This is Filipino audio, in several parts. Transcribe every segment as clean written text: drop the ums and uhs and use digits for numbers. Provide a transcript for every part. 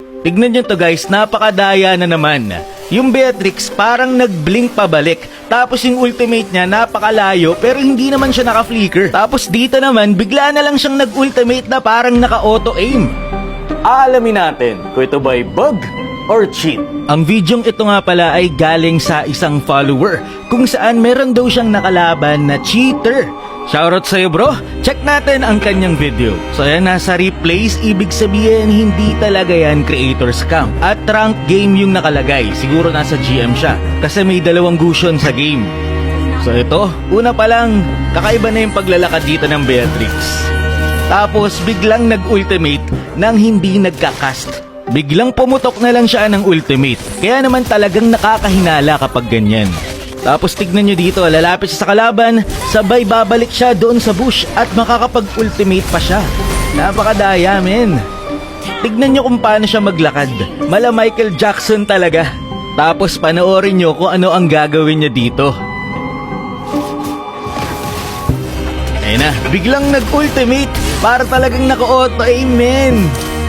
Tignan nyo to guys, napakadaya na naman. Yung Beatrix parang nag-blink pabalik. Tapos yung ultimate niya napakalayo pero hindi naman siya naka-flicker. Tapos dito naman bigla na lang siyang nag-ultimate na parang naka-auto-aim. Aalamin natin kung ito ba'y bug or cheat. Ang videong ito nga pala ay galing sa isang follower kung saan meron daw siyang nakalaban na cheater. Shoutout sa'yo bro, check natin ang kanyang video. So yan, nasa replays, ibig sabihin hindi talaga yan creator scam. At rank game yung nakalagay, siguro nasa GM siya kasi may 2 gusion sa game. So ito, una pa lang, kakaiba na yung paglalakad dito ng Beatrix. Tapos biglang nag-ultimate nang hindi nagka-cast. Biglang pumutok na lang siya ng ultimate. Kaya naman talagang nakakahinala kapag ganyan. Tapos tignan nyo dito, lalapit siya sa kalaban, sabay babalik siya doon sa bush at makakapag-ultimate pa siya. Napakadaya men. Tignan nyo kung paano siya maglakad. Mala Michael Jackson talaga. Tapos panoorin nyo kung ano ang gagawin niya dito. Ayun na, biglang nag-ultimate para talagang naka-auto-aim men.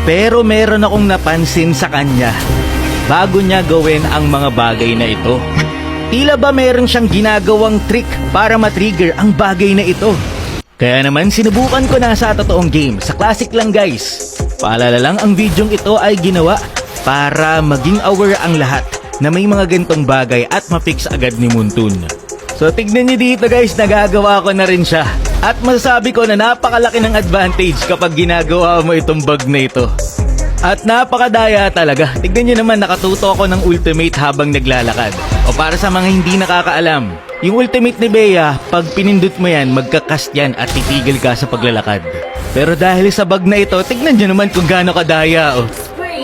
Pero meron akong napansin sa kanya bago niya gawin ang mga bagay na ito. Tila ba meron siyang ginagawang trick para matrigger ang bagay na ito. Kaya naman sinubukan ko na sa totoong game. Sa classic lang guys. Paalala lang, ang videong ito ay ginawa para maging aware ang lahat na may mga gantong bagay at ma-fix agad ni Muntun. So tignan niyo dito guys, nagagawa ko na rin siya. At masasabi ko na napakalaki ng advantage kapag ginagawa mo itong bug na ito. At napakadaya talaga. Tignan nyo naman, nakatuto ako ng ultimate habang naglalakad. O para sa mga hindi nakakaalam, yung ultimate ni Bea, pag pinindot mo yan, magkakast yan at titigil ka sa paglalakad. Pero dahil sa bug na ito, tignan nyo naman kung gaano kadaya.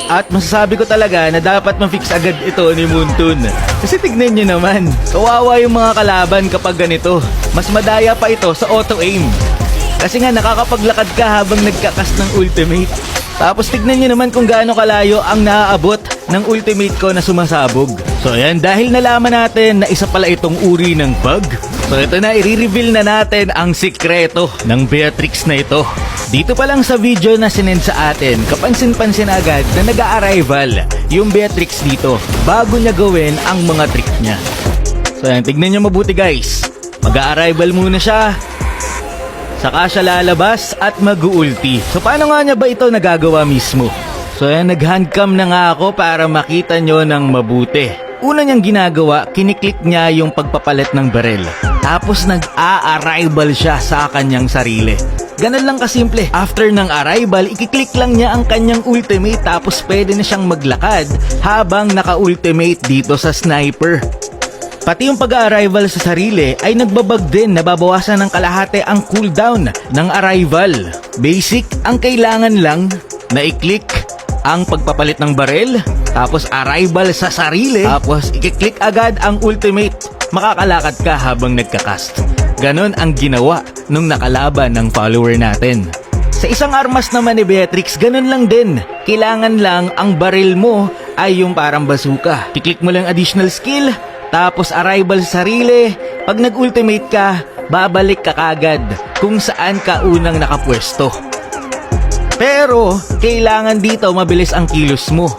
At masasabi ko talaga na dapat ma-fix agad ito ni Muntun. Kasi tignan nyo naman, kawawa yung mga kalaban kapag ganito. Mas madaya pa ito sa auto-aim. Kasi nga nakakapaglakad ka habang nagkakast ng ultimate. Tapos tignan nyo naman kung gaano kalayo ang naaabot ng ultimate ko na sumasabog. So ayan, dahil nalaman natin na isa pala itong uri ng bug, so ito na, i-reveal na natin ang sikreto ng Beatrix na ito. Dito pa lang sa video na sinend sa atin, kapansin-pansin agad na nag-a-arrival yung Beatrix dito bago niya gawin ang mga trick niya. So ayan, tignan nyo mabuti guys. Mag-a-arrival muna siya, saka siya lalabas at mag-ulti. So paano nga niya ba ito nagagawa mismo? So ayan, nag-handcam na nga ako para makita nyo ng mabuti. Una niyang ginagawa, kiniklik niya yung pagpapalit ng barel. Tapos nag-a-arrival siya sa kanyang sarili. Ganun lang kasimple. After ng arrival, ikiklik lang niya ang kanyang ultimate tapos pwede na siyang maglakad habang naka-ultimate dito sa sniper. Pati yung pag-arrival sa sarili ay nagbabag din, nababawasan ng kalahati ang cooldown ng arrival. Basic, ang kailangan lang na i-click ang pagpapalit ng barel, tapos arrival sa sarili, tapos i-click agad ang ultimate. Makakalakad ka habang nagkakast. Ganon ang ginawa nung nakalaban ng follower natin. Sa isang armas naman ni Beatrix, ganon lang din. Kailangan lang ang baril mo ay yung parang bazooka. I-click mo lang additional skill, tapos arrival sa sarili. Pag nag-ultimate ka, babalik ka kagad kung saan ka unang nakapwesto. Pero kailangan dito mabilis ang kilos mo.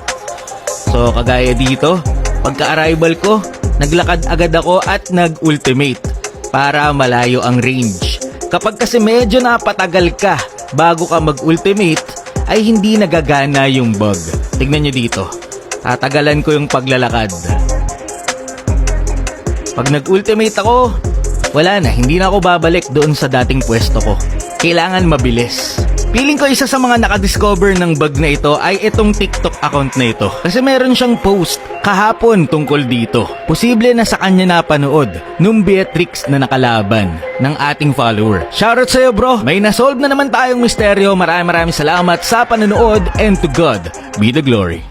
So kagaya dito, pagka-arrival ko, naglakad agad ako at nag-ultimate para malayo ang range. Kapag kasi medyo napatagal ka bago ka mag-ultimate, ay hindi nagagana yung bug. Tignan nyo dito, tatagalan ko yung paglalakad. Pag nag-ultimate ako, wala na, hindi na ako babalik doon sa dating pwesto ko. Kailangan mabilis. Feeling ko isa sa mga nakadiscover ng bug na ito ay itong TikTok account na ito. Kasi meron siyang post kahapon tungkol dito. Posible na sa kanya napanood nung Beatrix na nakalaban ng ating follower. Shoutout sa'yo bro! May nasolve na naman tayong misteryo. Maraming salamat sa panonood and to God be the glory.